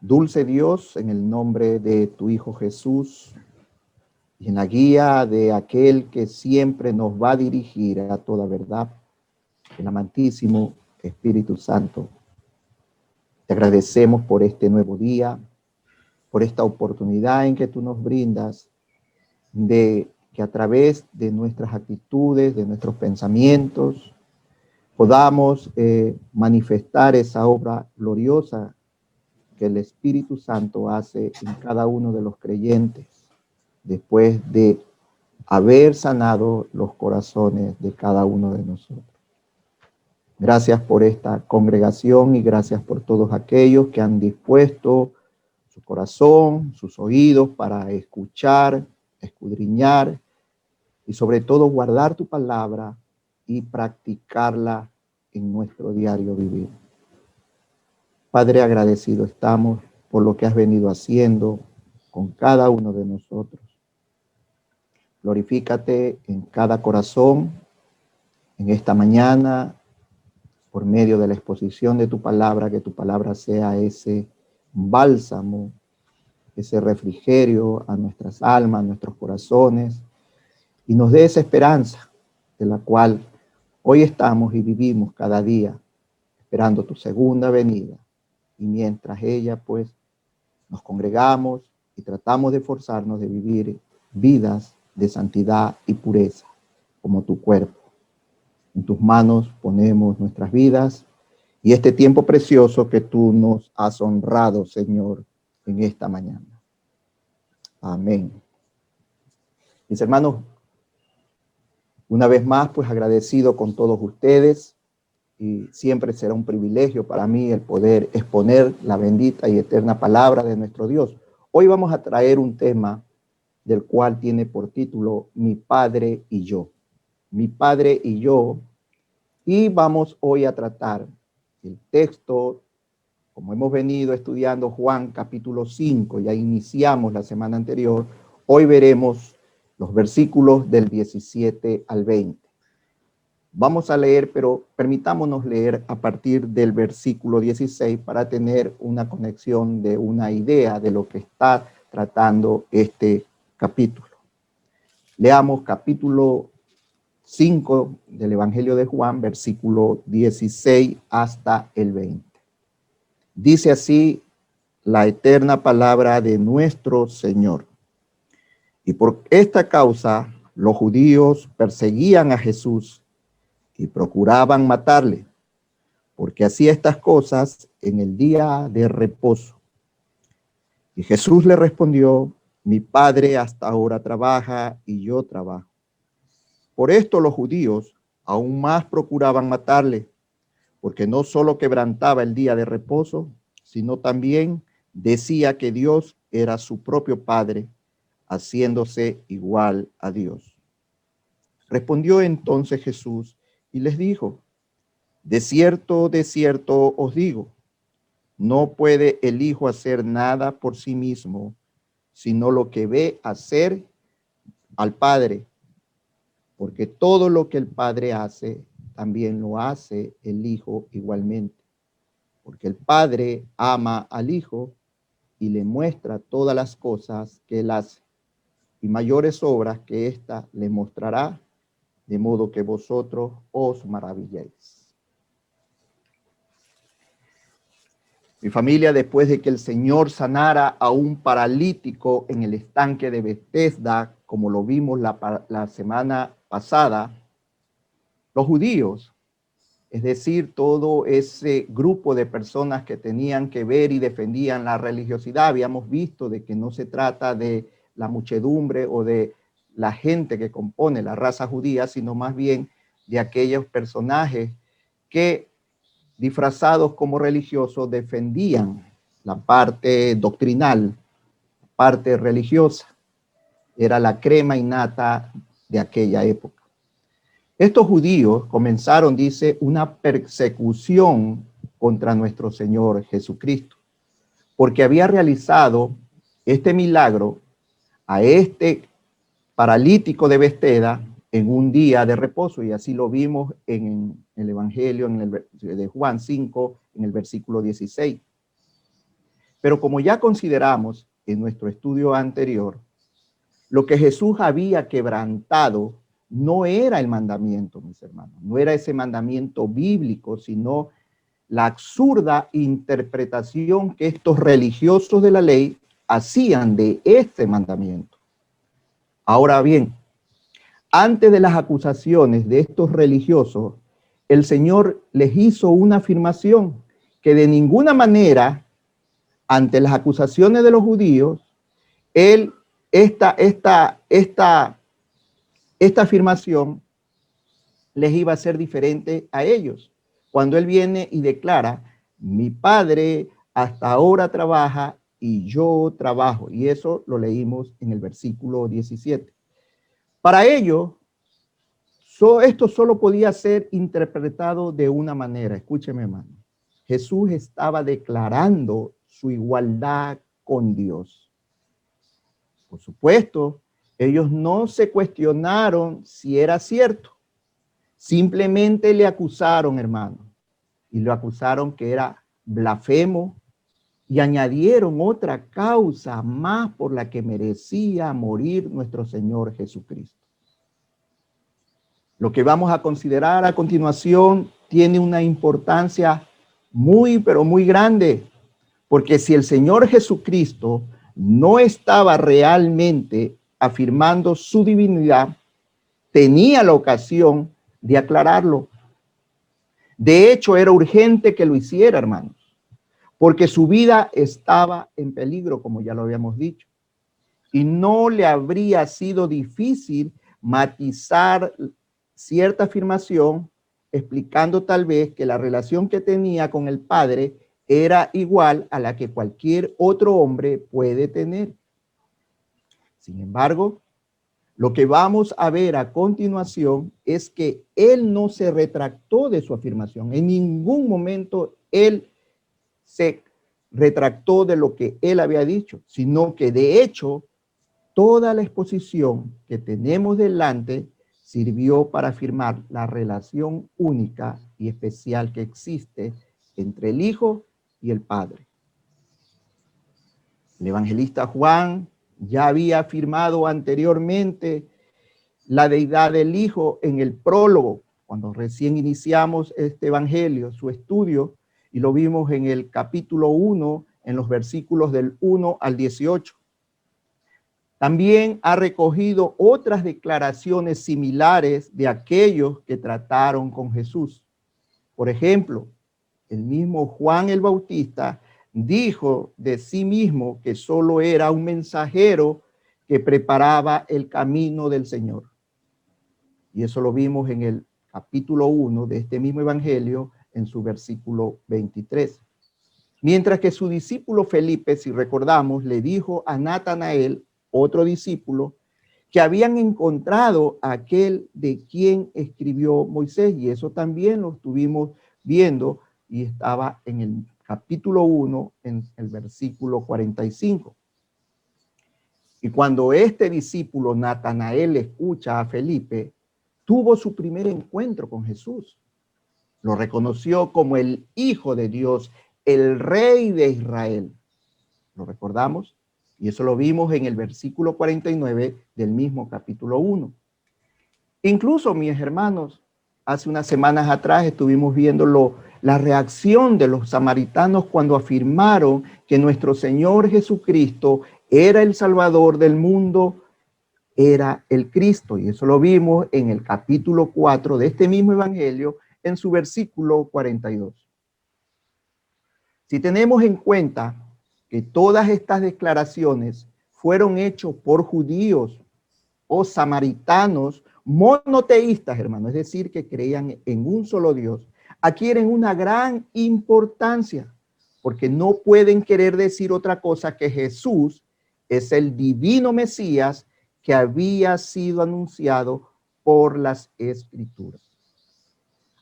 Dulce Dios, en el nombre de tu Hijo Jesús y en la guía de aquel que siempre nos va a dirigir a toda verdad, el amantísimo Espíritu Santo, te agradecemos por este nuevo día, por esta oportunidad en que tú nos brindas de que a través de nuestras actitudes, de nuestros pensamientos, podamos manifestar esa obra gloriosa que el Espíritu Santo hace en cada uno de los creyentes después de haber sanado los corazones de cada uno de nosotros. Gracias por esta congregación y gracias por todos aquellos que han dispuesto su corazón, sus oídos para escuchar, escudriñar y sobre todo guardar tu palabra y practicarla en nuestro diario vivir. Padre, agradecido estamos por lo que has venido haciendo con cada uno de nosotros. Glorifícate en cada corazón, en esta mañana, por medio de la exposición de tu palabra, que tu palabra sea ese bálsamo, ese refrigerio a nuestras almas, a nuestros corazones, y nos dé esa esperanza de la cual hoy estamos y vivimos cada día, esperando tu segunda venida. Y mientras ella, pues, nos congregamos y tratamos de esforzarnos de vivir vidas de santidad y pureza, como tu cuerpo. En tus manos ponemos nuestras vidas y este tiempo precioso que tú nos has honrado, Señor, en esta mañana. Amén. Mis hermanos, una vez más, pues agradecido con todos ustedes y siempre será un privilegio para mí el poder exponer la bendita y eterna palabra de nuestro Dios. Hoy vamos a traer un tema del cual tiene por título Mi Padre y Yo. Mi Padre y Yo. Y vamos hoy a tratar el texto, como hemos venido estudiando Juan capítulo 5, ya iniciamos la semana anterior, hoy veremos los versículos del 17 al 20. Vamos a leer, pero permitámonos leer a partir del versículo 16 para tener una conexión de una idea de lo que está tratando este capítulo. Leamos capítulo 5 del Evangelio de Juan, versículo 16 hasta el 20. Dice así la eterna palabra de nuestro Señor. Y por esta causa los judíos perseguían a Jesús y procuraban matarle, porque hacía estas cosas en el día de reposo. Y Jesús le respondió: mi Padre hasta ahora trabaja y yo trabajo. Por esto los judíos aún más procuraban matarle, porque no solo quebrantaba el día de reposo, sino también decía que Dios era su propio Padre, haciéndose igual a Dios. Respondió entonces Jesús y les dijo: de cierto os digo, no puede el Hijo hacer nada por sí mismo, sino lo que ve hacer al Padre, porque todo lo que el Padre hace, también lo hace el Hijo igualmente. Porque el Padre ama al Hijo y le muestra todas las cosas que él hace, y mayores obras que ésta le mostrará, de modo que vosotros os maravilléis. Mi familia, después de que el Señor sanara a un paralítico en el estanque de Betesda, como lo vimos la semana pasada, los judíos, es decir, todo ese grupo de personas que tenían que ver y defendían la religiosidad, habíamos visto de que no se trata de la muchedumbre o de la gente que compone la raza judía, sino más bien de aquellos personajes que, disfrazados como religiosos, defendían la parte doctrinal, la parte religiosa. Era la crema innata de aquella época. Estos judíos comenzaron, dice, una persecución contra nuestro Señor Jesucristo, porque había realizado este milagro a este paralítico de Betesda en un día de reposo, y así lo vimos en el Evangelio de Juan 5, en el versículo 16. Pero como ya consideramos en nuestro estudio anterior, lo que Jesús había quebrantado no era el mandamiento, mis hermanos, no era ese mandamiento bíblico, sino la absurda interpretación que estos religiosos de la ley hacían de este mandamiento. Ahora bien, antes de las acusaciones de estos religiosos, el Señor les hizo una afirmación que de ninguna manera, ante las acusaciones de los judíos, esta afirmación les iba a ser diferente a ellos. Cuando él viene y declara, mi padre hasta ahora trabaja y yo trabajo. Y eso lo leímos en el versículo 17. Para ello, esto solo podía ser interpretado de una manera. Escúcheme, hermano. Jesús estaba declarando su igualdad con Dios. Por supuesto, ellos no se cuestionaron si era cierto. Simplemente le acusaron, hermano, y lo acusaron que era blasfemo y añadieron otra causa más por la que merecía morir nuestro Señor Jesucristo. Lo que vamos a considerar a continuación tiene una importancia muy, pero muy grande, porque si el Señor Jesucristo no estaba realmente afirmando su divinidad, tenía la ocasión de aclararlo. De hecho, era urgente que lo hiciera, hermanos, porque su vida estaba en peligro, como ya lo habíamos dicho, y no le habría sido difícil matizar cierta afirmación, explicando tal vez que la relación que tenía con el Padre era igual a la que cualquier otro hombre puede tener. Sin embargo, lo que vamos a ver a continuación es que él no se retractó de su afirmación. En ningún momento él se retractó de lo que él había dicho, sino que de hecho toda la exposición que tenemos delante sirvió para afirmar la relación única y especial que existe entre el Hijo y el Padre. El evangelista Juan ya había afirmado anteriormente la deidad del Hijo en el prólogo, cuando recién iniciamos este evangelio, su estudio, y lo vimos en el capítulo 1, en los versículos del 1 al 18. También ha recogido otras declaraciones similares de aquellos que trataron con Jesús. Por ejemplo, el mismo Juan el Bautista dijo de sí mismo que solo era un mensajero que preparaba el camino del Señor. Y eso lo vimos en el capítulo 1 de este mismo evangelio, en su versículo 23. Mientras que su discípulo Felipe, si recordamos, le dijo a Natanael, otro discípulo, que habían encontrado a aquel de quien escribió Moisés, y eso también lo estuvimos viendo, y estaba en el capítulo 1, en el versículo 45. Y cuando este discípulo Natanael escucha a Felipe, tuvo su primer encuentro con Jesús. Lo reconoció como el Hijo de Dios, el Rey de Israel. ¿Lo recordamos? Y eso lo vimos en el versículo 49 del mismo capítulo 1. Incluso, mis hermanos, hace unas semanas atrás estuvimos viendo la reacción de los samaritanos cuando afirmaron que nuestro Señor Jesucristo era el Salvador del mundo, era el Cristo. Y eso lo vimos en el capítulo 4 de este mismo evangelio, en su versículo 42. Si tenemos en cuenta que todas estas declaraciones fueron hechas por judíos o samaritanos monoteístas, hermano, es decir, que creían en un solo Dios, adquieren una gran importancia, porque no pueden querer decir otra cosa que Jesús es el divino Mesías que había sido anunciado por las Escrituras.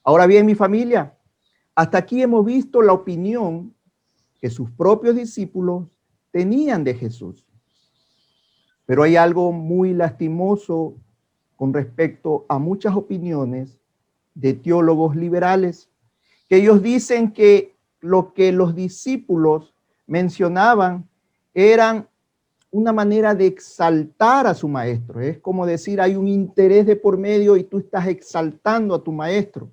Ahora bien, mi familia, hasta aquí hemos visto la opinión que sus propios discípulos tenían de Jesús. Pero hay algo muy lastimoso con respecto a muchas opiniones de teólogos liberales, que ellos dicen que lo que los discípulos mencionaban eran una manera de exaltar a su maestro. Es como decir, hay un interés de por medio y tú estás exaltando a tu maestro.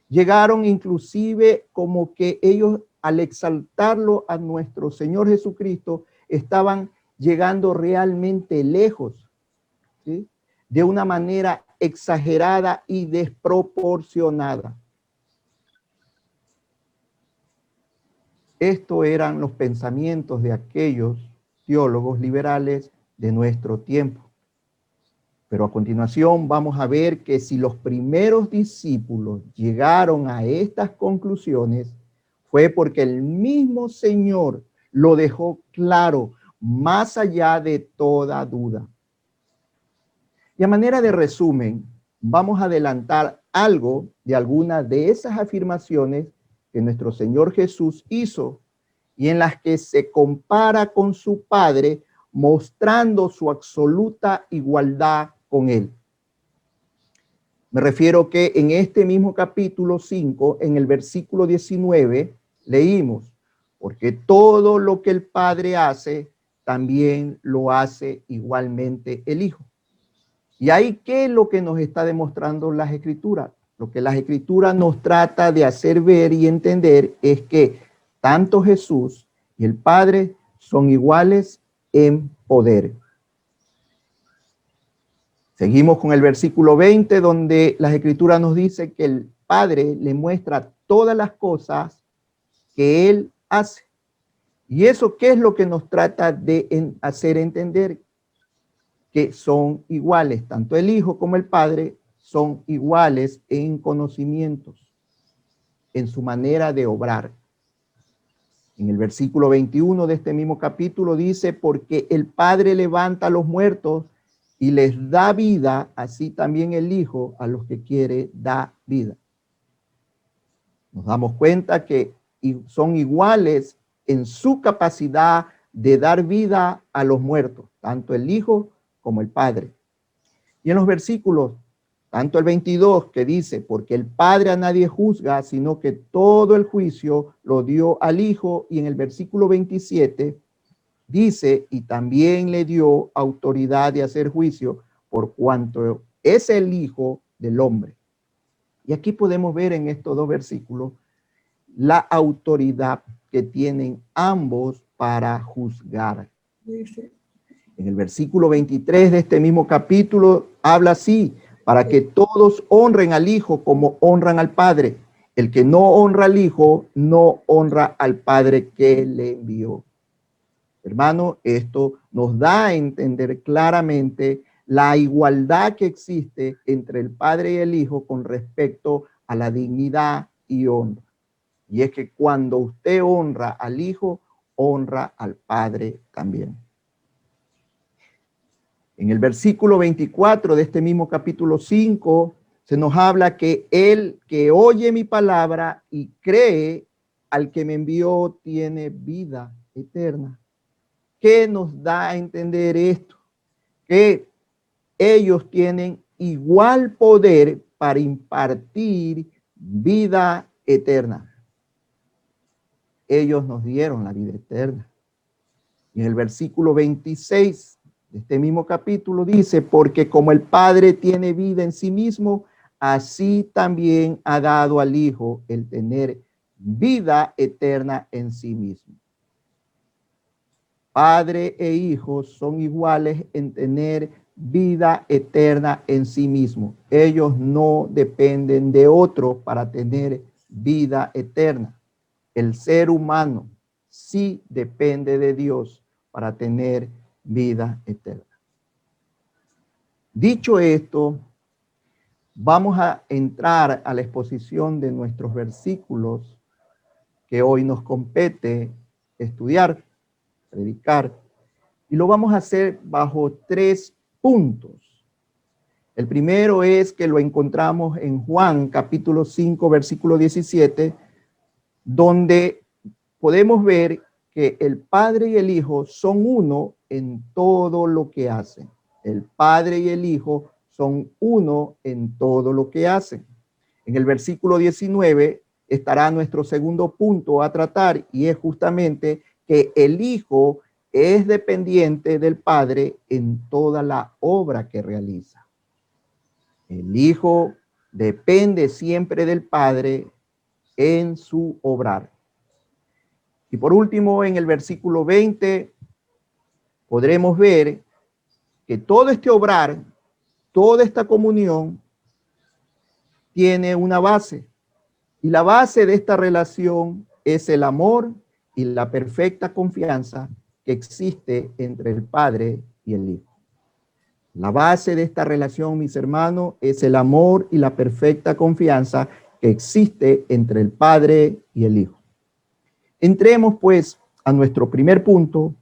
Llegaron inclusive como que ellos al exaltarlo a nuestro Señor Jesucristo estaban llegando realmente lejos, ¿sí? De una manera exagerada y desproporcionada. Estos eran los pensamientos de aquellos teólogos liberales de nuestro tiempo. Pero a continuación vamos a ver que si los primeros discípulos llegaron a estas conclusiones, fue porque el mismo Señor lo dejó claro, más allá de toda duda. Y a manera de resumen, vamos a adelantar algo de algunas de esas afirmaciones que nuestro Señor Jesús hizo y en las que se compara con su Padre, mostrando su absoluta igualdad con él. Me refiero que en este mismo capítulo 5, en el versículo 19, leímos, porque todo lo que el Padre hace, también lo hace igualmente el Hijo. Y ahí, ¿qué es lo que nos está demostrando las Escrituras? Lo que las Escrituras nos trata de hacer ver y entender es que tanto Jesús y el Padre son iguales en poder. Seguimos con el versículo 20, donde las Escrituras nos dice que el Padre le muestra todas las cosas que Él hace. ¿Y eso qué es lo que nos trata de hacer entender? Que son iguales, tanto el Hijo como el Padre son iguales en conocimientos, en su manera de obrar. En el versículo 21 de este mismo capítulo dice, porque el Padre levanta a los muertos y les da vida, así también el Hijo a los que quiere da vida. Nos damos cuenta que son iguales en su capacidad de dar vida a los muertos, tanto el Hijo como el Padre. Y en los versículos, tanto el 22 que dice, porque el Padre a nadie juzga, sino que todo el juicio lo dio al Hijo, y en el versículo 27 dice, y también le dio autoridad de hacer juicio por cuanto es el Hijo del hombre. Y aquí podemos ver en estos dos versículos la autoridad que tienen ambos para juzgar. En el versículo 23 de este mismo capítulo habla así, para que todos honren al Hijo como honran al Padre. El que no honra al Hijo, no honra al Padre que le envió. Hermano, esto nos da a entender claramente la igualdad que existe entre el Padre y el Hijo con respecto a la dignidad y honra. Y es que cuando usted honra al Hijo, honra al Padre también. En el versículo 24 de este mismo capítulo 5, se nos habla que el que oye mi palabra y cree al que me envió tiene vida eterna. ¿Qué nos da a entender esto? Que ellos tienen igual poder para impartir vida eterna. Ellos nos dieron la vida eterna. Y en el versículo 26 de este mismo capítulo dice, porque como el Padre tiene vida en sí mismo, así también ha dado al Hijo el tener vida eterna en sí mismo. Padre e Hijo son iguales en tener vida eterna en sí mismo. Ellos no dependen de otro para tener vida eterna. El ser humano sí depende de Dios para tener vida eterna. Dicho esto, vamos a entrar a la exposición de nuestros versículos que hoy nos compete estudiar, predicar, y lo vamos a hacer bajo 3 puntos. El primero es que lo encontramos en Juan capítulo 5 versículo 17, donde podemos ver que el Padre y el Hijo son uno en todo lo que hacen. El Padre y el Hijo son uno en todo lo que hacen. En el versículo 19 estará nuestro segundo punto a tratar, y es justamente que el Hijo es dependiente del Padre en toda la obra que realiza. El Hijo depende siempre del Padre en su obrar. Y por último, en el versículo 20, podremos ver que todo este obrar, toda esta comunión, tiene una base. Y la base de esta relación es el amor y la perfecta confianza que existe entre el Padre y el Hijo. La base de esta relación, mis hermanos, es el amor y la perfecta confianza que existe entre el Padre y el Hijo. Entremos pues a nuestro primer punto,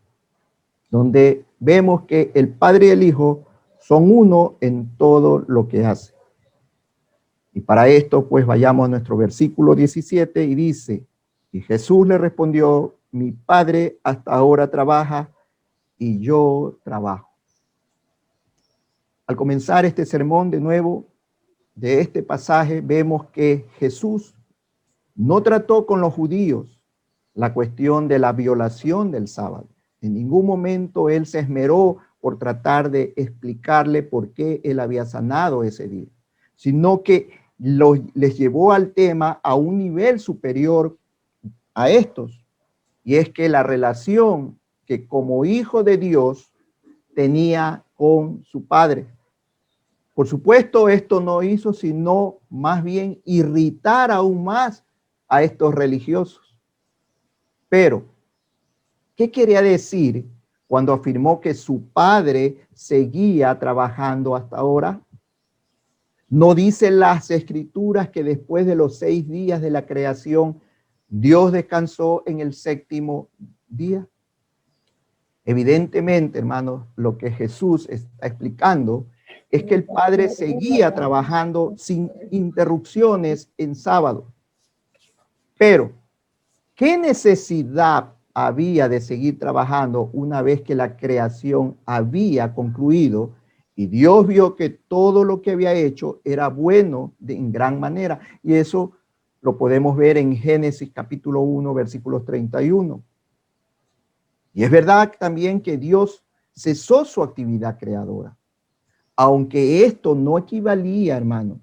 donde vemos que el Padre y el Hijo son uno en todo lo que hacen. Y para esto, pues vayamos a nuestro versículo 17 y dice, y Jesús le respondió, mi Padre hasta ahora trabaja y yo trabajo. Al comenzar este sermón de nuevo, de este pasaje, vemos que Jesús no trató con los judíos la cuestión de la violación del sábado. En ningún momento él se esmeró por tratar de explicarle por qué él había sanado ese día, sino que les llevó al tema a un nivel superior a estos. Y es que la relación que como hijo de Dios tenía con su padre. Por supuesto, esto no hizo sino más bien irritar aún más a estos religiosos. Pero, ¿qué quería decir cuando afirmó que su padre seguía trabajando hasta ahora? ¿No dicen las escrituras que después de los 6 días de la creación, Dios descansó en el 7º día? Evidentemente, hermanos, lo que Jesús está explicando es que el Padre seguía trabajando sin interrupciones en sábado. Pero, ¿qué necesidad había de seguir trabajando una vez que la creación había concluido? Y Dios vio que todo lo que había hecho era bueno en gran manera. Y eso lo podemos ver en Génesis capítulo 1, versículos 31. Y es verdad también que Dios cesó su actividad creadora. Aunque esto no equivalía, hermano,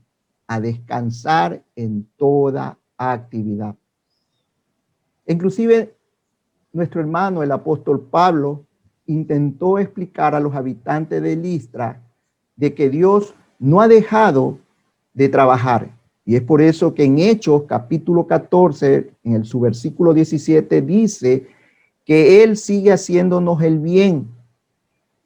a descansar en toda actividad. Inclusive, nuestro hermano, el apóstol Pablo, intentó explicar a los habitantes de Listra de que Dios no ha dejado de trabajar. Y es por eso que en Hechos capítulo 14, en su versículo 17, dice que Él sigue haciéndonos el bien.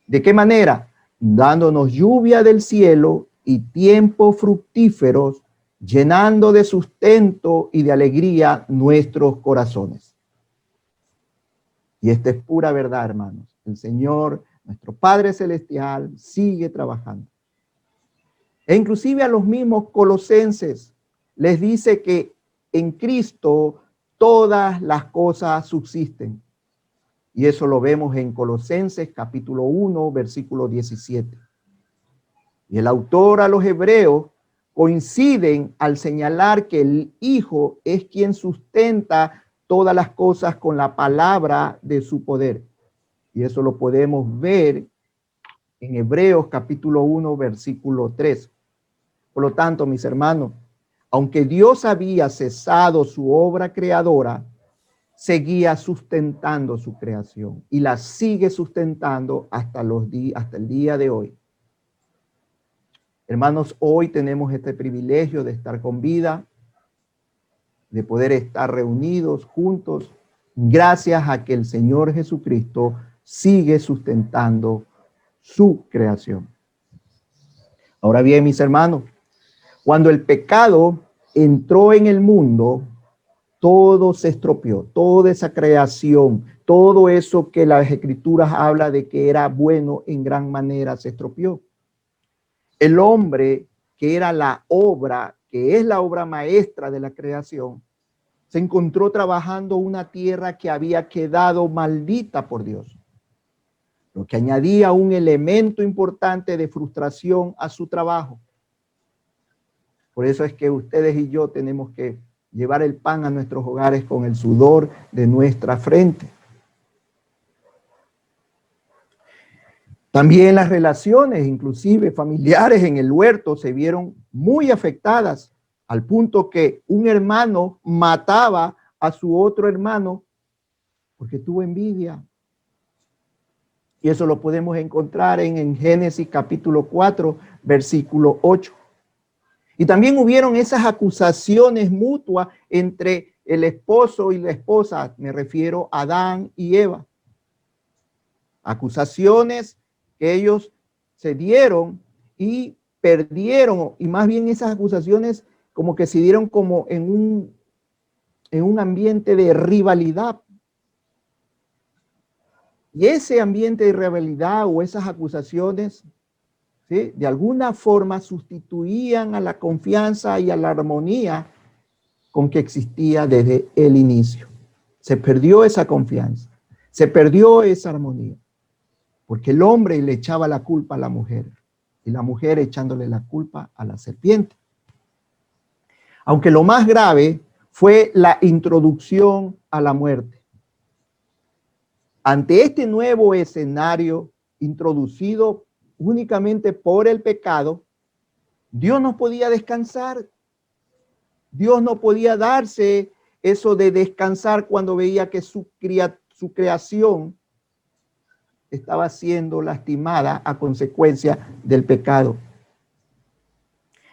¿De qué manera? Dándonos lluvia del cielo y tiempos fructíferos, llenando de sustento y de alegría nuestros corazones. Y esta es pura verdad, hermanos. El Señor, nuestro Padre Celestial, sigue trabajando. E inclusive a los mismos colosenses les dice que en Cristo todas las cosas subsisten. Y eso lo vemos en Colosenses capítulo 1, versículo 17. Y el autor a los hebreos coinciden al señalar que el Hijo es quien sustenta todas las cosas con la palabra de su poder. Y eso lo podemos ver en Hebreos capítulo 1, versículo 3. Por lo tanto, mis hermanos, aunque Dios había cesado su obra creadora, seguía sustentando su creación y la sigue sustentando hasta el día de hoy. Hermanos, hoy tenemos este privilegio de estar con vida, de poder estar reunidos juntos, gracias a que el Señor Jesucristo sigue sustentando su creación. Ahora bien, mis hermanos, cuando el pecado entró en el mundo, todo se estropeó, toda esa creación, todo eso que las escrituras habla de que era bueno en gran manera se estropeó. El hombre, que era la obra, que es la obra maestra de la creación, se encontró trabajando una tierra que había quedado maldita por Dios, lo que añadía un elemento importante de frustración a su trabajo. Por eso es que ustedes y yo tenemos que llevar el pan a nuestros hogares con el sudor de nuestra frente. También las relaciones, inclusive familiares en el huerto, se vieron muy afectadas al punto que un hermano mataba a su otro hermano porque tuvo envidia. Y eso lo podemos encontrar en Génesis capítulo 4, versículo 8. Y también hubieron esas acusaciones mutuas entre el esposo y la esposa, me refiero a Adán y Eva. Acusaciones que ellos se dieron y perdieron, y más bien esas acusaciones como que se dieron como en un ambiente de rivalidad. Y ese ambiente de rivalidad o esas acusaciones, ¿sí?, de alguna forma sustituían a la confianza y a la armonía con que existía desde el inicio. Se perdió esa confianza, se perdió esa armonía, porque el hombre le echaba la culpa a la mujer y la mujer echándole la culpa a la serpiente. Aunque lo más grave fue la introducción a la muerte. Ante este nuevo escenario introducido únicamente por el pecado, Dios no podía descansar. Dios no podía darse eso de descansar cuando veía que su creación estaba siendo lastimada a consecuencia del pecado.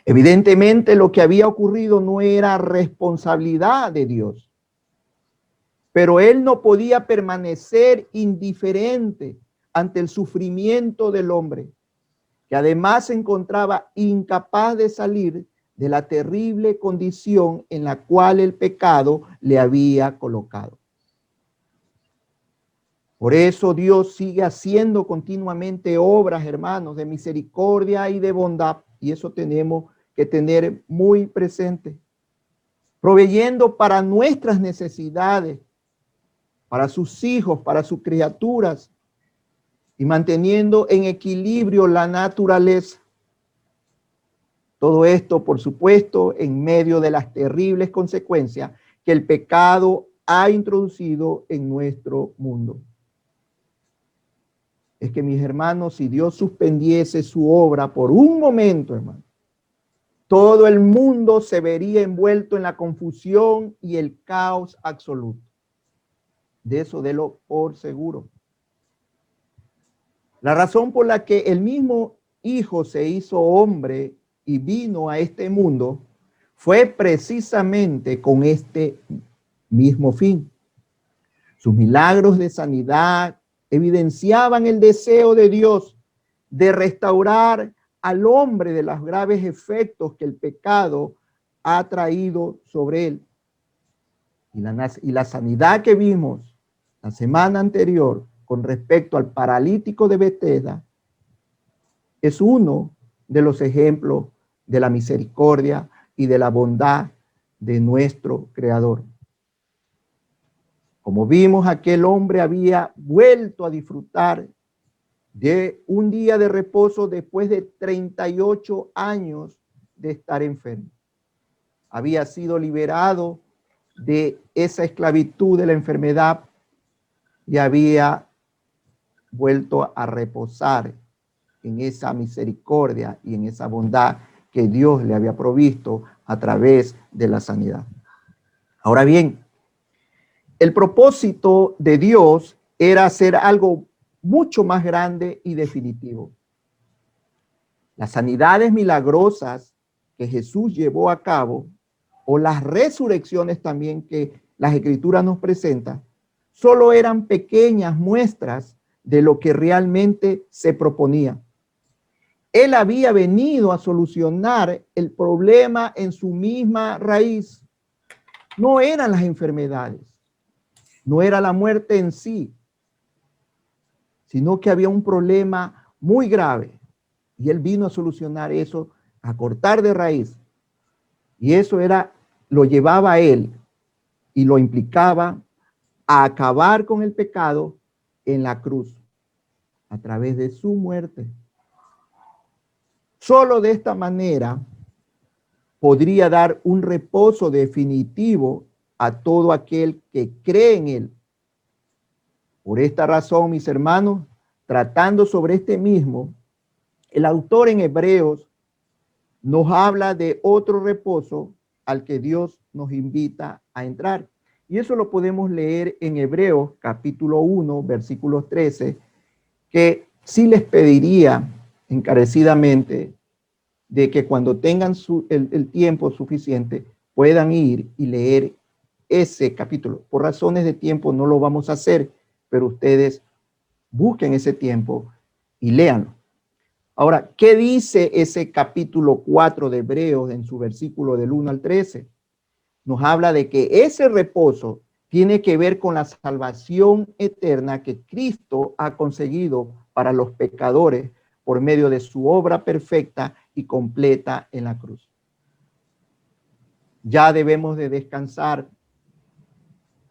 Evidentemente, lo que había ocurrido no era responsabilidad de Dios, pero él no podía permanecer indiferente ante el sufrimiento del hombre, que además se encontraba incapaz de salir de la terrible condición en la cual el pecado le había colocado. Por eso Dios sigue haciendo continuamente obras, hermanos, de misericordia y de bondad, y eso tenemos que tener muy presente, proveyendo para nuestras necesidades, para sus hijos, para sus criaturas, y manteniendo en equilibrio la naturaleza. Todo esto, por supuesto, en medio de las terribles consecuencias que el pecado ha introducido en nuestro mundo. Es que, mis hermanos, si Dios suspendiese su obra por un momento, hermano, todo el mundo se vería envuelto en la confusión y el caos absoluto. De eso délo por seguro. La razón por la que el mismo Hijo se hizo hombre y vino a este mundo fue precisamente con este mismo fin. Sus milagros de sanidad evidenciaban el deseo de Dios de restaurar al hombre de los graves efectos que el pecado ha traído sobre él. Y la sanidad que vimos la semana anterior con respecto al paralítico de Betesda es uno de los ejemplos de la misericordia y de la bondad de nuestro Creador. Como vimos, aquel hombre había vuelto a disfrutar de un día de reposo después de 38 años de estar enfermo. Había sido liberado de esa esclavitud de la enfermedad y había vuelto a reposar en esa misericordia y en esa bondad que Dios le había provisto a través de la sanidad. Ahora bien, el propósito de Dios era hacer algo mucho más grande y definitivo. Las sanidades milagrosas que Jesús llevó a cabo, o las resurrecciones también que las Escrituras nos presentan, solo eran pequeñas muestras de lo que realmente se proponía. Él había venido a solucionar el problema en su misma raíz. No eran las enfermedades, no era la muerte en sí, sino que había un problema muy grave y él vino a solucionar eso, a cortar de raíz. Y eso era, lo llevaba a él y lo implicaba a acabar con el pecado en la cruz a través de su muerte. Solo de esta manera podría dar un reposo definitivo a todo aquel que cree en él. Por esta razón, mis hermanos, tratando sobre este mismo, el autor en Hebreos nos habla de otro reposo al que Dios nos invita a entrar. Y eso lo podemos leer en Hebreos capítulo 1, versículos 13, que sí les pediría encarecidamente de que cuando tengan el tiempo suficiente puedan ir y leer ese capítulo. Por razones de tiempo no lo vamos a hacer, pero ustedes busquen ese tiempo y léanlo. Ahora, ¿qué dice ese capítulo 4 de Hebreos en su versículo del 1 al 13? Nos habla de que ese reposo tiene que ver con la salvación eterna que Cristo ha conseguido para los pecadores por medio de su obra perfecta y completa en la cruz. Ya debemos de descansar.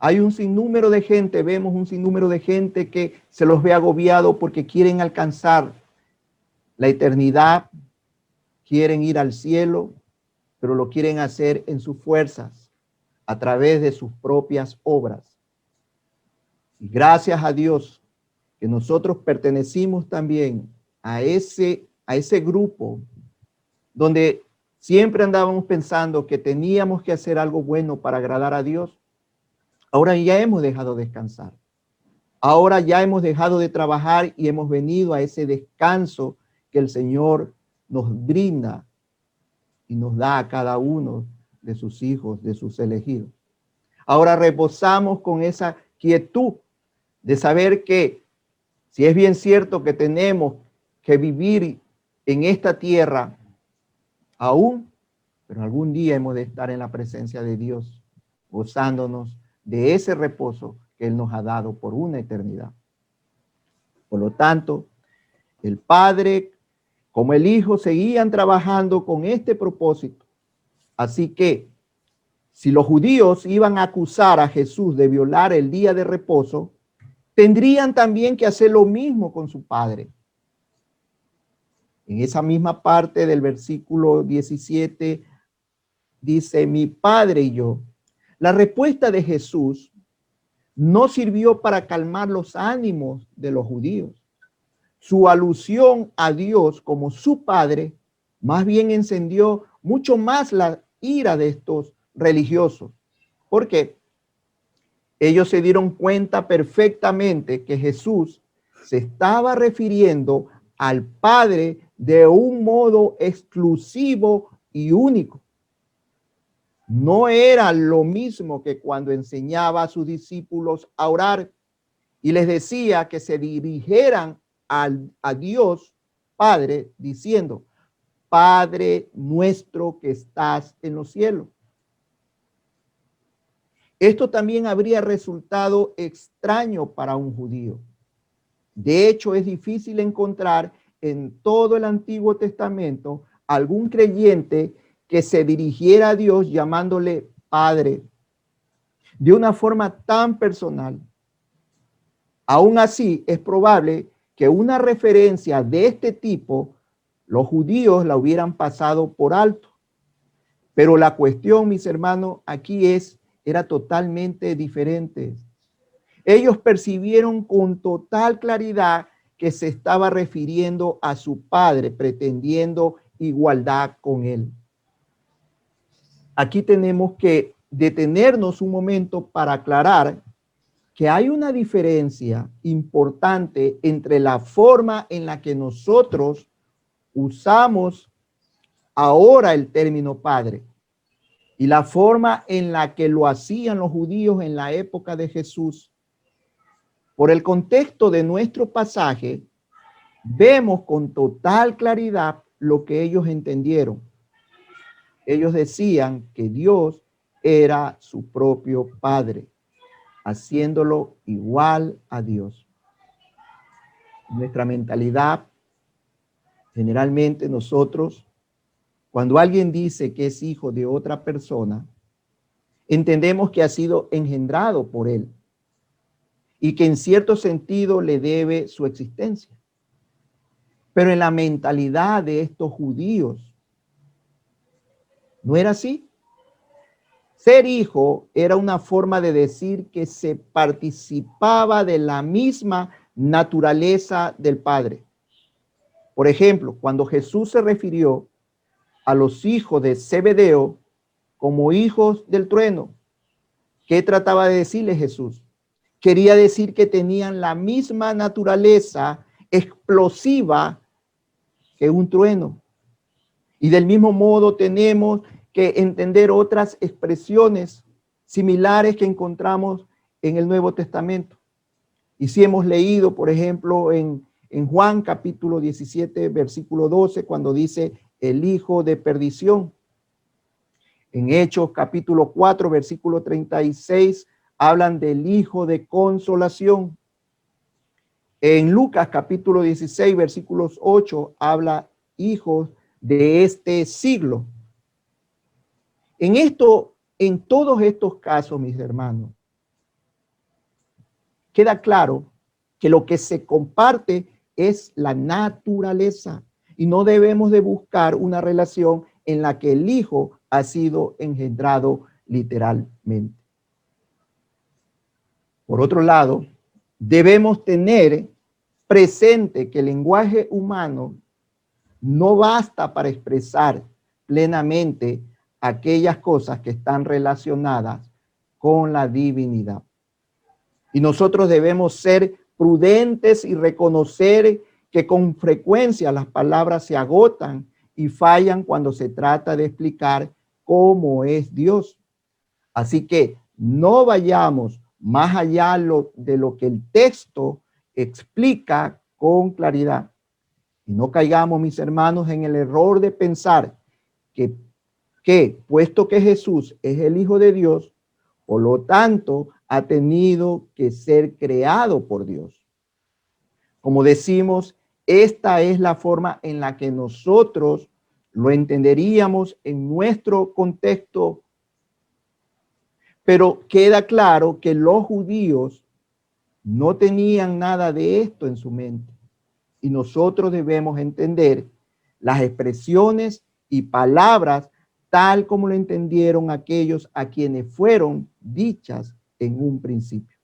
Hay un sinnúmero de gente, vemos un sinnúmero de gente que se los ve agobiado porque quieren alcanzar la eternidad, quieren ir al cielo, pero lo quieren hacer en sus fuerzas, a través de sus propias obras. Y gracias a Dios que nosotros pertenecimos también a ese grupo donde siempre andábamos pensando que teníamos que hacer algo bueno para agradar a Dios. Ahora ya hemos dejado de descansar. Ahora ya hemos dejado de trabajar y hemos venido a ese descanso que el Señor nos brinda y nos da a cada uno de sus hijos, de sus elegidos. Ahora reposamos con esa quietud de saber que si es bien cierto que tenemos que vivir en esta tierra aún, pero algún día hemos de estar en la presencia de Dios, gozándonos de ese reposo que Él nos ha dado por una eternidad. Por lo tanto, el Padre como el Hijo seguían trabajando con este propósito. Así que si los judíos iban a acusar a Jesús de violar el día de reposo, tendrían también que hacer lo mismo con su Padre. En esa misma parte del versículo 17 dice, mi Padre y yo. La respuesta de Jesús no sirvió para calmar los ánimos de los judíos. Su alusión a Dios como su Padre más bien encendió mucho más la ira de estos religiosos. ¿Por qué? Ellos se dieron cuenta perfectamente que Jesús se estaba refiriendo al Padre de un modo exclusivo y único. No era lo mismo que cuando enseñaba a sus discípulos a orar y les decía que se dirigieran a Dios Padre diciendo, Padre nuestro que estás en los cielos. Esto también habría resultado extraño para un judío. De hecho, es difícil encontrar en todo el Antiguo Testamento algún creyente que se dirigiera a Dios llamándole Padre de una forma tan personal. Aún así, es probable que una referencia de este tipo los judíos la hubieran pasado por alto. Pero la cuestión, mis hermanos, aquí era totalmente diferente. Ellos percibieron con total claridad que se estaba refiriendo a su Padre, pretendiendo igualdad con él. Aquí tenemos que detenernos un momento para aclarar que hay una diferencia importante entre la forma en la que nosotros usamos ahora el término Padre y la forma en la que lo hacían los judíos en la época de Jesús. Por el contexto de nuestro pasaje, vemos con total claridad lo que ellos entendieron. Ellos decían que Dios era su propio Padre, haciéndolo igual a Dios. Nuestra mentalidad, generalmente nosotros, cuando alguien dice que es hijo de otra persona, entendemos que ha sido engendrado por él y que en cierto sentido le debe su existencia. Pero en la mentalidad de estos judíos, no era así. Ser hijo era una forma de decir que se participaba de la misma naturaleza del Padre. Por ejemplo, cuando Jesús se refirió a los hijos de Zebedeo como hijos del trueno, ¿qué trataba de decirle Jesús? Quería decir que tenían la misma naturaleza explosiva que un trueno. Y del mismo modo tenemos que entender otras expresiones similares que encontramos en el Nuevo Testamento. Y si hemos leído, por ejemplo, en Juan capítulo 17, versículo 12, cuando dice el hijo de perdición. En Hechos capítulo 4, versículo 36, hablan del hijo de consolación. En Lucas capítulo 16, versículos 8, habla hijos de este siglo. En todos estos casos, mis hermanos, queda claro que lo que se comparte es la naturaleza y no debemos de buscar una relación en la que el hijo ha sido engendrado literalmente. Por otro lado, debemos tener presente que el lenguaje humano no basta para expresar plenamente aquellas cosas que están relacionadas con la divinidad. Y nosotros debemos ser prudentes y reconocer que con frecuencia las palabras se agotan y fallan cuando se trata de explicar cómo es Dios. Así que no vayamos más allá de lo que el texto explica con claridad. Y no caigamos, mis hermanos, en el error de pensar que puesto que Jesús es el Hijo de Dios, por lo tanto, ha tenido que ser creado por Dios. Como decimos, esta es la forma en la que nosotros lo entenderíamos en nuestro contexto. Pero queda claro que los judíos no tenían nada de esto en su mente. Y nosotros debemos entender las expresiones y palabras tal como lo entendieron aquellos a quienes fueron dichas en un principio.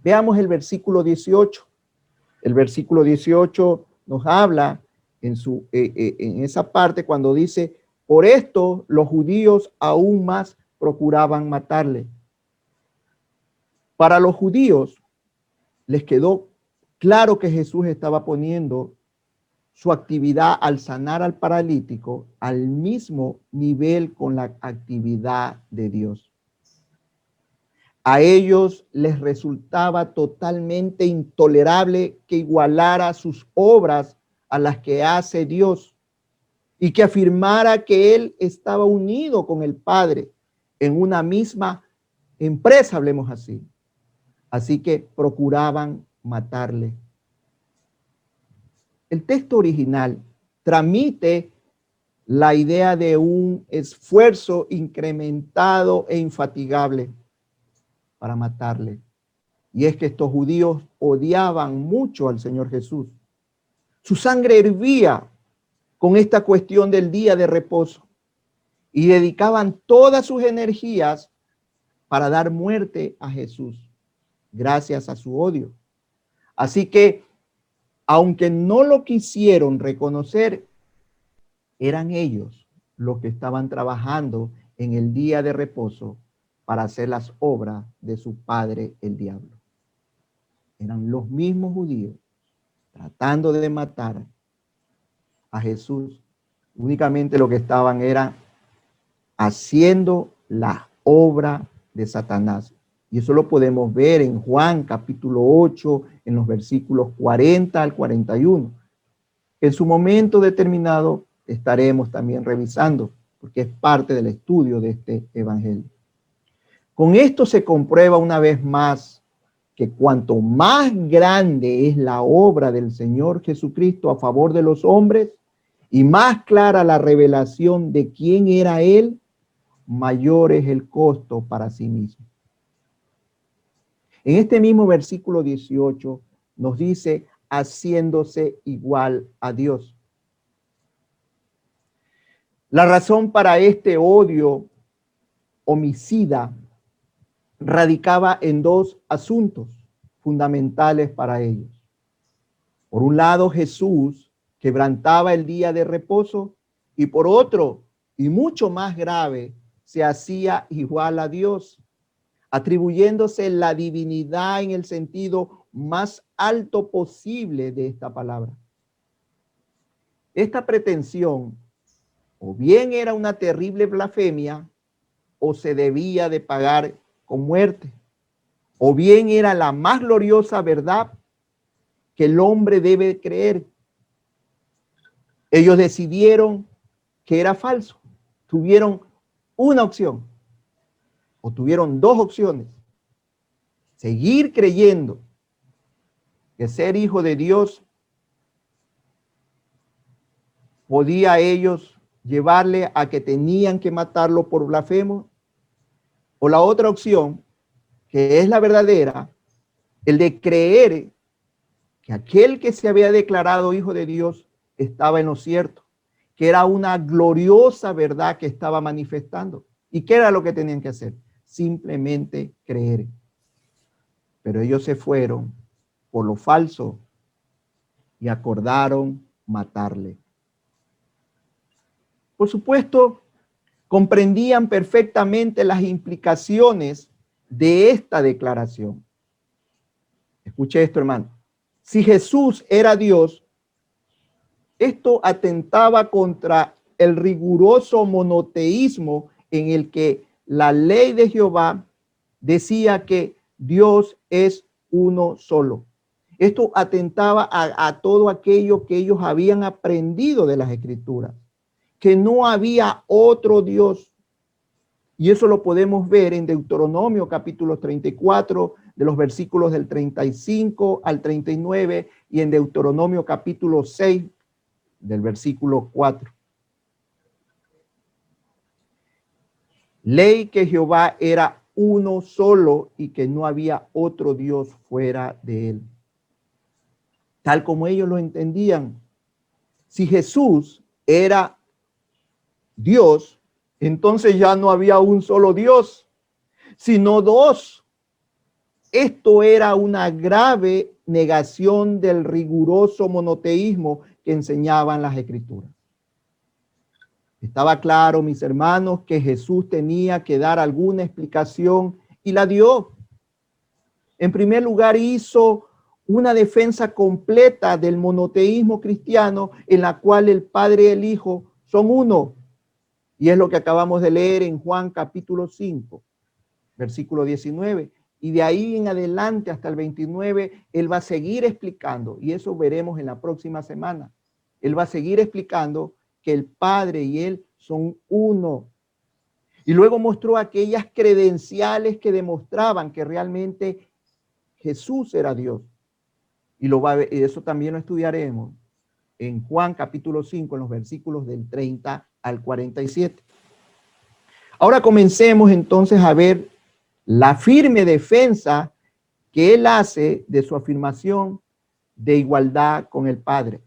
Veamos el versículo 18. El versículo 18 nos habla en esa parte cuando dice, por esto los judíos aún más procuraban matarle. Para los judíos les quedó claro que Jesús estaba poniendo su actividad al sanar al paralítico al mismo nivel con la actividad de Dios. A ellos les resultaba totalmente intolerable que igualara sus obras a las que hace Dios y que afirmara que Él estaba unido con el Padre en una misma empresa, hablemos así. Así que procuraban matarle. El texto original transmite la idea de un esfuerzo incrementado e infatigable para matarle. Y es que estos judíos odiaban mucho al Señor Jesús. Su sangre hervía con esta cuestión del día de reposo y dedicaban todas sus energías para dar muerte a Jesús, gracias a su odio. Así que, aunque no lo quisieron reconocer, eran ellos los que estaban trabajando en el día de reposo para hacer las obras de su padre, el diablo. Eran los mismos judíos tratando de matar a Jesús. Únicamente lo que estaban era haciendo la obra de Satanás. Y eso lo podemos ver en Juan capítulo 8, en los versículos 40 al 41. En su momento determinado estaremos también revisando, porque es parte del estudio de este evangelio. Con esto se comprueba una vez más que cuanto más grande es la obra del Señor Jesucristo a favor de los hombres y más clara la revelación de quién era Él, mayor es el costo para sí mismo. En este mismo versículo 18 nos dice, haciéndose igual a Dios. La razón para este odio homicida radicaba en dos asuntos. fundamentales para ellos. Por un lado, Jesús quebrantaba el día de reposo y por otro, y mucho más grave, se hacía igual a Dios, atribuyéndose la divinidad en el sentido más alto posible de esta palabra. Esta pretensión o bien era una terrible blasfemia o se debía de pagar con muerte, o bien era la más gloriosa verdad que el hombre debe creer. Ellos decidieron que era falso. Tuvieron una opción o tuvieron dos opciones. Seguir creyendo que ser hijo de Dios podía a ellos llevarle a que tenían que matarlo por blasfemo, o la otra opción, que es la verdadera, el de creer que aquel que se había declarado hijo de Dios estaba en lo cierto, que era una gloriosa verdad que estaba manifestando. ¿Y qué era lo que tenían que hacer? Simplemente creer. Pero ellos se fueron por lo falso y acordaron matarle. Por supuesto, comprendían perfectamente las implicaciones de esta declaración. Escuche esto, hermano. Si Jesús era Dios, esto atentaba contra el riguroso monoteísmo en el que la ley de Jehová decía que Dios es uno solo. Esto atentaba a todo aquello que ellos habían aprendido de las Escrituras, que no había otro Dios. Y eso lo podemos ver en Deuteronomio capítulo 34, de los versículos del 35 al 39, y en Deuteronomio capítulo 6, del versículo 4. Ley que Jehová era uno solo y que no había otro Dios fuera de él. Tal como ellos lo entendían. Si Jesús era Dios, entonces ya no había un solo Dios, sino dos. Esto era una grave negación del riguroso monoteísmo que enseñaban las Escrituras. Estaba claro, mis hermanos, que Jesús tenía que dar alguna explicación y la dio. En primer lugar, hizo una defensa completa del monoteísmo cristiano en la cual el Padre y el Hijo son uno. Y es lo que acabamos de leer en Juan capítulo 5, versículo 19. Y de ahí en adelante hasta el 29, él va a seguir explicando, y eso veremos en la próxima semana. Él va a seguir explicando que el Padre y él son uno. Y luego mostró aquellas credenciales que demostraban que realmente Jesús era Dios. Y eso también lo estudiaremos en Juan capítulo 5, en los versículos del 30 al 47. Ahora comencemos entonces a ver la firme defensa que él hace de su afirmación de igualdad con el Padre.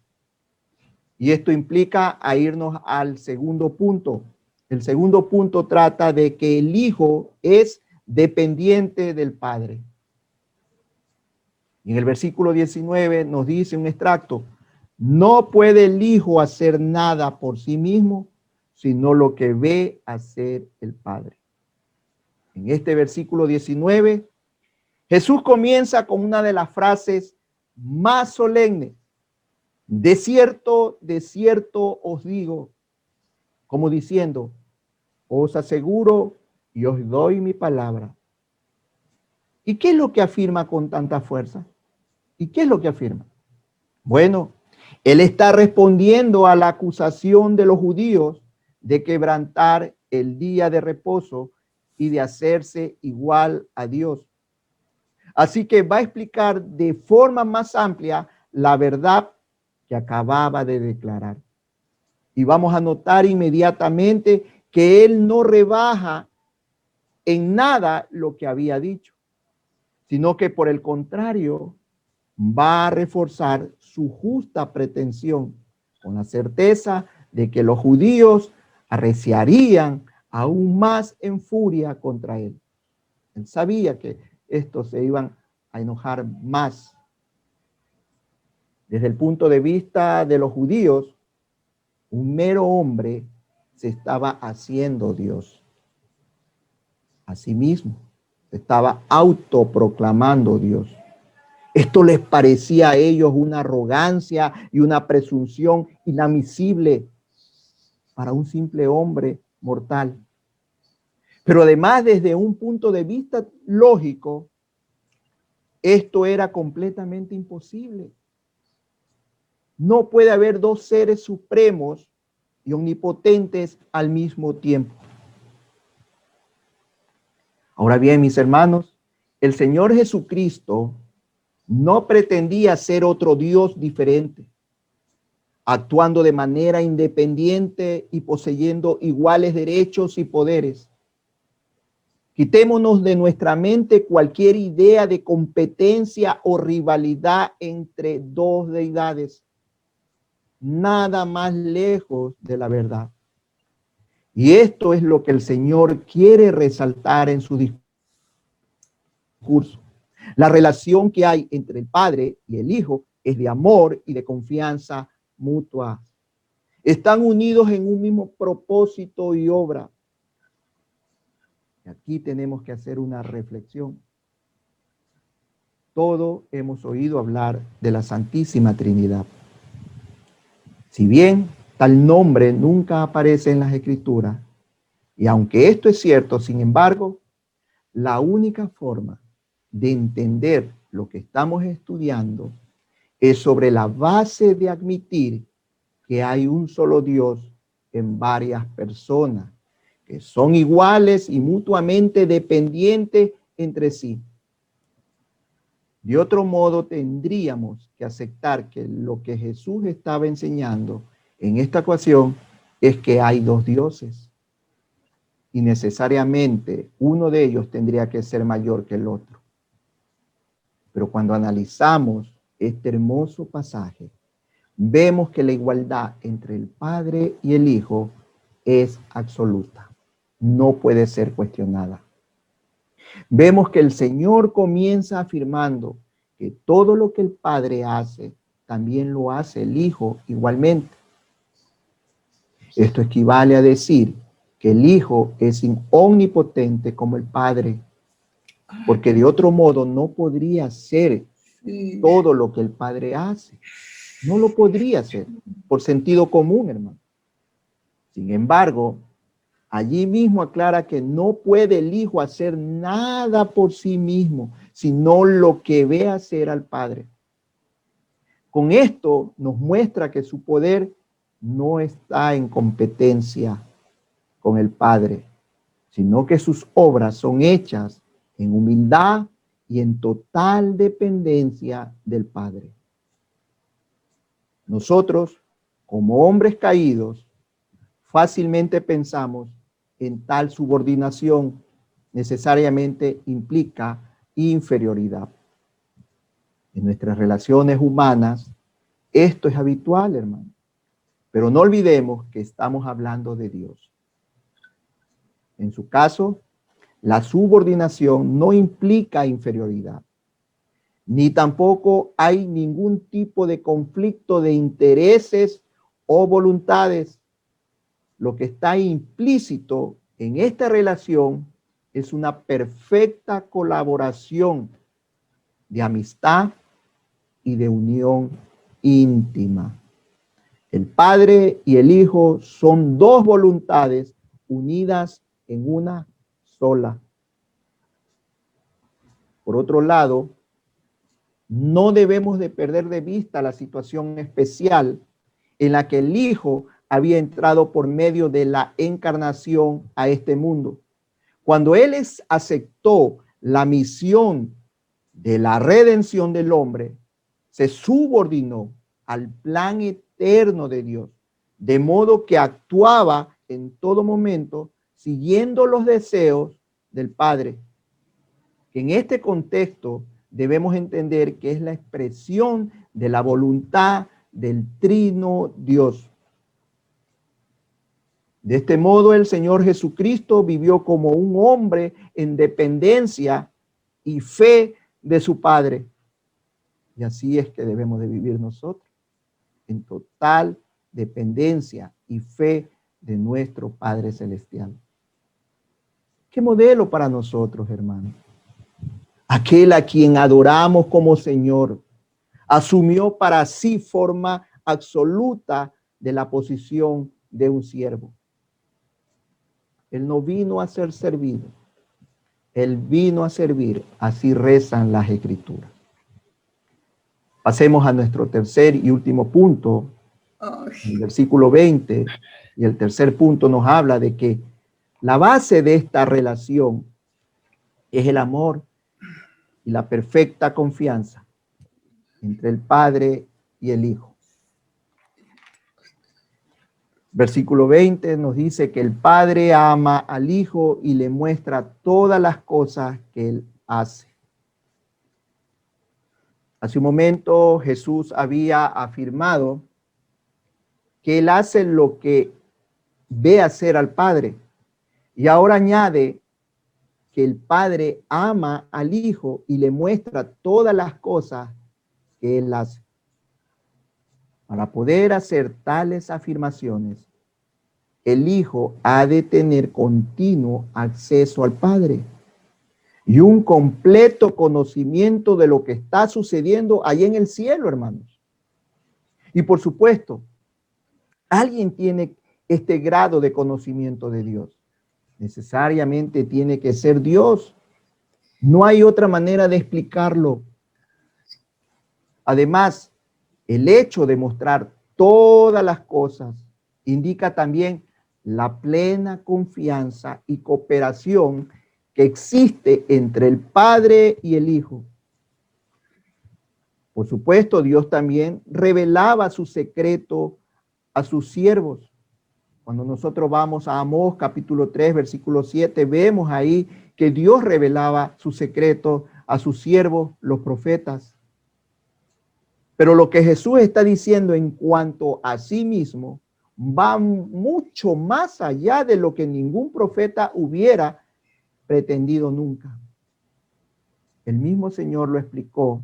Y esto implica a irnos al segundo punto. El segundo punto trata de que el Hijo es dependiente del Padre. Y en el versículo 19 nos dice un extracto: no puede el Hijo hacer nada por sí mismo, sino lo que ve hacer el Padre. En este versículo 19, Jesús comienza con una de las frases más solemnes. De cierto os digo, como diciendo, os aseguro y os doy mi palabra. ¿Y qué es lo que afirma con tanta fuerza? ¿Y qué es lo que afirma? Bueno, él está respondiendo a la acusación de los judíos de quebrantar el día de reposo y de hacerse igual a Dios. Así que va a explicar de forma más amplia la verdad que acababa de declarar. Y vamos a notar inmediatamente que él no rebaja en nada lo que había dicho, sino que por el contrario va a reforzar su justa pretensión con la certeza de que los judíos arreciarían aún más en furia contra él. Él sabía que estos se iban a enojar más. Desde el punto de vista de los judíos, un mero hombre se estaba haciendo Dios. Asimismo, se estaba autoproclamando Dios. Esto les parecía a ellos una arrogancia y una presunción inadmisible para un simple hombre mortal. Pero además, desde un punto de vista lógico, esto era completamente imposible. No puede haber dos seres supremos y omnipotentes al mismo tiempo. Ahora bien, mis hermanos, el Señor Jesucristo no pretendía ser otro Dios diferente, actuando de manera independiente y poseyendo iguales derechos y poderes. Quitémonos de nuestra mente cualquier idea de competencia o rivalidad entre dos deidades. Nada más lejos de la verdad. Y esto es lo que el Señor quiere resaltar en su discurso. La relación que hay entre el Padre y el Hijo es de amor y de confianza mutua. Están unidos en un mismo propósito y obra. Y aquí tenemos que hacer una reflexión. Todos hemos oído hablar de la Santísima Trinidad. Si bien tal nombre nunca aparece en las Escrituras, y aunque esto es cierto, sin embargo, la única forma de entender lo que estamos estudiando es sobre la base de admitir que hay un solo Dios en varias personas, que son iguales y mutuamente dependientes entre sí. De otro modo, tendríamos que aceptar que lo que Jesús estaba enseñando en esta ocasión es que hay dos dioses y necesariamente uno de ellos tendría que ser mayor que el otro. Pero cuando analizamos este hermoso pasaje, vemos que la igualdad entre el Padre y el Hijo es absoluta, no puede ser cuestionada. Vemos que el Señor comienza afirmando que todo lo que el Padre hace, también lo hace el Hijo igualmente. Esto equivale a decir que el Hijo es omnipotente como el Padre, porque de otro modo no podría ser todo lo que el Padre hace. No lo podría hacer por sentido común, hermano. Sin embargo, allí mismo aclara que no puede el Hijo hacer nada por sí mismo, sino lo que ve hacer al Padre. Con esto nos muestra que su poder no está en competencia con el Padre, sino que sus obras son hechas en humildad y en total dependencia del Padre. Nosotros, como hombres caídos, fácilmente pensamos en tal subordinación necesariamente implica inferioridad. En nuestras relaciones humanas, esto es habitual, hermano. Pero no olvidemos que estamos hablando de Dios. En su caso, la subordinación no implica inferioridad, ni tampoco hay ningún tipo de conflicto de intereses o voluntades. Lo que está implícito en esta relación es una perfecta colaboración de amistad y de unión íntima. El Padre y el Hijo son dos voluntades unidas en una sola. Por otro lado, no debemos de perder de vista la situación especial en la que el Hijo había entrado por medio de la encarnación a este mundo. Cuando Él aceptó la misión de la redención del hombre, se subordinó al plan eterno de Dios, de modo que actuaba en todo momento siguiendo los deseos del Padre. En este contexto debemos entender que es la expresión de la voluntad del Trino Dios. De este modo, el Señor Jesucristo vivió como un hombre en dependencia y fe de su Padre. Y así es que debemos de vivir nosotros, en total dependencia y fe de nuestro Padre Celestial. ¿Qué modelo para nosotros, hermanos? Aquel a quien adoramos como Señor, asumió para sí forma absoluta de la posición de un siervo. Él no vino a ser servido, él vino a servir. Así rezan las Escrituras. Pasemos a nuestro tercer y último punto, el versículo 20, y el tercer punto nos habla de que la base de esta relación es el amor y la perfecta confianza entre el Padre y el Hijo. Versículo 20 nos dice que el Padre ama al Hijo y le muestra todas las cosas que Él hace. Hace un momento Jesús había afirmado que Él hace lo que ve hacer al Padre. Y ahora añade que el Padre ama al Hijo y le muestra todas las cosas que Él hace. Para poder hacer tales afirmaciones, el Hijo ha de tener continuo acceso al Padre y un completo conocimiento de lo que está sucediendo allá en el cielo, hermanos. Y por supuesto, alguien tiene este grado de conocimiento de Dios. Necesariamente tiene que ser Dios. No hay otra manera de explicarlo. Además, el hecho de mostrar todas las cosas indica también la plena confianza y cooperación que existe entre el Padre y el Hijo. Por supuesto, Dios también revelaba su secreto a sus siervos. Cuando nosotros vamos a Amós capítulo 3, versículo 7, vemos ahí que Dios revelaba su secreto a sus siervos, los profetas. Pero lo que Jesús está diciendo en cuanto a sí mismo va mucho más allá de lo que ningún profeta hubiera pretendido nunca. El mismo Señor lo explicó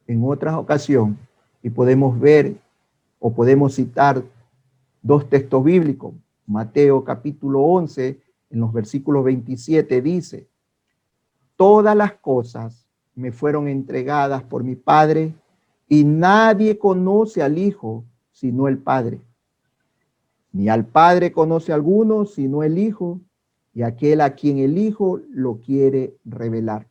en otras ocasiones y podemos ver o podemos citar dos textos bíblicos. Mateo capítulo 11, en los versículos 27 dice: todas las cosas me fueron entregadas por mi Padre y nadie conoce al Hijo sino el Padre. Ni al Padre conoce alguno sino el Hijo y aquel a quien el Hijo lo quiere revelar.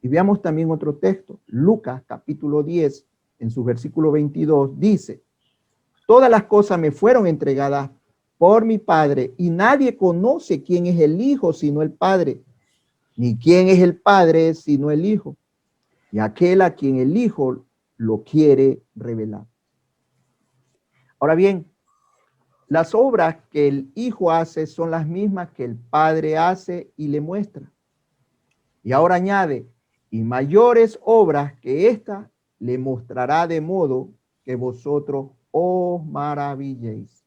Y veamos también otro texto. Lucas capítulo 10, en su versículo 22, dice: todas las cosas me fueron entregadas por mi Padre y nadie conoce quién es el Hijo sino el Padre, ni quién es el Padre sino el Hijo y aquel a quien el Hijo lo quiere revelar. Ahora bien, las obras que el Hijo hace son las mismas que el Padre hace y le muestra. Y ahora añade: y mayores obras que esta le mostrará, de modo que vosotros os maravilléis.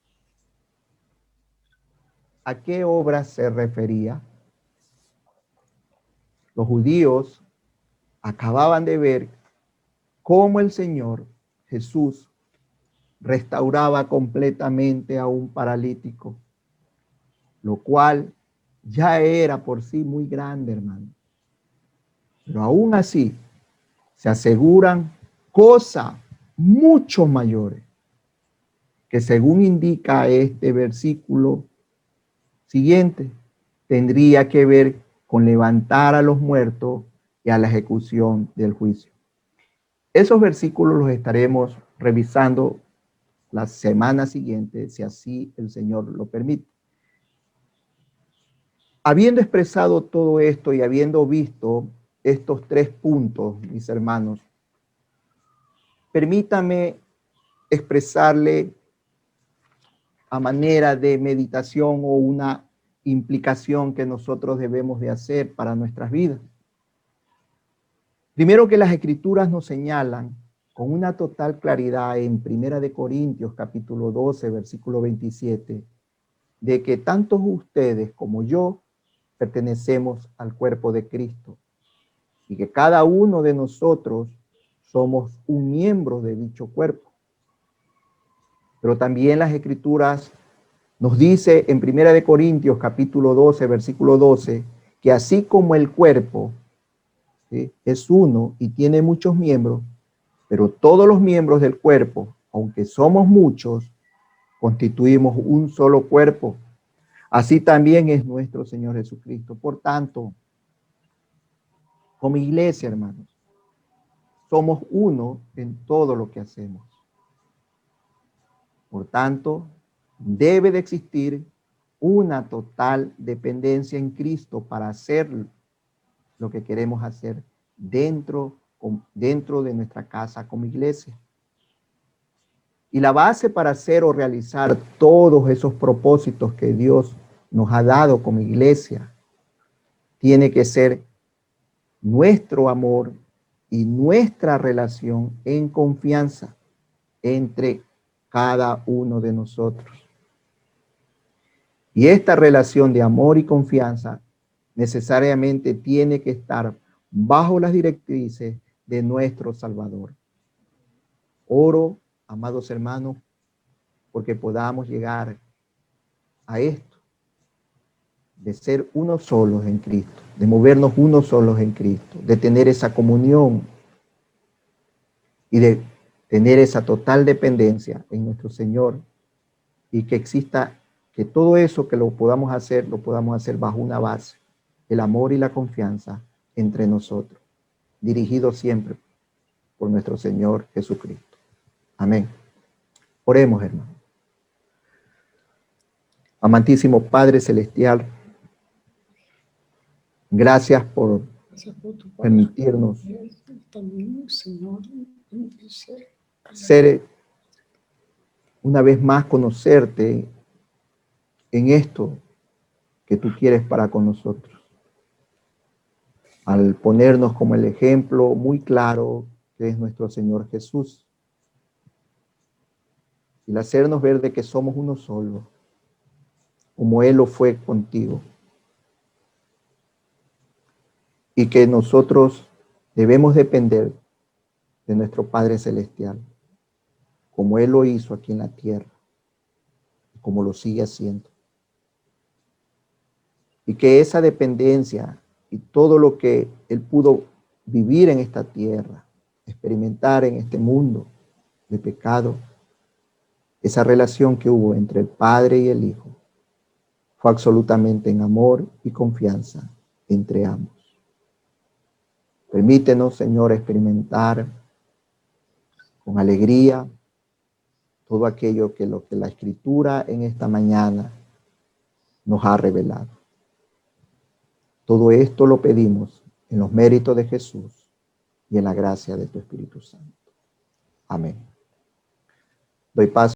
¿A qué obras se refería? Los judíos acababan de ver cómo el Señor Jesús restauraba completamente a un paralítico, lo cual ya era por sí muy grande, hermano. Pero aún así se aseguran cosas mucho mayores, que según indica este versículo siguiente, tendría que ver con levantar a los muertos y a la ejecución del juicio. Esos versículos los estaremos revisando la semana siguiente, si así el Señor lo permite. Habiendo expresado todo esto y habiendo visto estos tres puntos, mis hermanos, permítame expresarle a manera de meditación o una implicación que nosotros debemos de hacer para nuestras vidas. Primero, que las Escrituras nos señalan con una total claridad en 1 Corintios capítulo 12, versículo 27, de que tanto ustedes como yo pertenecemos al cuerpo de Cristo y que cada uno de nosotros somos un miembro de dicho cuerpo. Pero también las Escrituras nos dice en 1 Corintios capítulo 12, versículo 12, que así como el cuerpo, ¿sí?, es uno y tiene muchos miembros, pero todos los miembros del cuerpo, aunque somos muchos, constituimos un solo cuerpo. Así también es nuestro Señor Jesucristo. Por tanto, como iglesia, hermanos, somos uno en todo lo que hacemos. Por tanto, debe de existir una total dependencia en Cristo para hacer lo que queremos hacer dentro de nuestra casa como iglesia. Y la base para hacer o realizar todos esos propósitos que Dios nos ha dado como iglesia tiene que ser nuestro amor y nuestra relación en confianza entre cada uno de nosotros. Y esta relación de amor y confianza necesariamente tiene que estar bajo las directrices de nuestro Salvador. Oro, amados hermanos, porque podamos llegar a esto, de ser unos solos en Cristo, de movernos unos solos en Cristo, de tener esa comunión y de tener esa total dependencia en nuestro Señor, y que exista, que todo eso que lo podamos hacer bajo una base, el amor y la confianza entre nosotros, dirigido siempre por nuestro Señor Jesucristo. Amén. Oremos, hermanos. Amantísimo Padre Celestial, gracias por permitirnos ser una vez más conocerte en esto que tú quieres para con nosotros. Al ponernos como el ejemplo muy claro que es nuestro Señor Jesús. Y el hacernos ver de que somos uno solo, como Él lo fue contigo. Y que nosotros debemos depender de nuestro Padre Celestial, como Él lo hizo aquí en la tierra, como lo sigue haciendo. Y que esa dependencia y todo lo que Él pudo vivir en esta tierra, experimentar en este mundo de pecado, esa relación que hubo entre el Padre y el Hijo, fue absolutamente en amor y confianza entre ambos. Permítenos, Señor, experimentar con alegría todo aquello que lo que la Escritura en esta mañana nos ha revelado. Todo esto lo pedimos en los méritos de Jesús y en la gracia de tu Espíritu Santo. Amén. Doy paso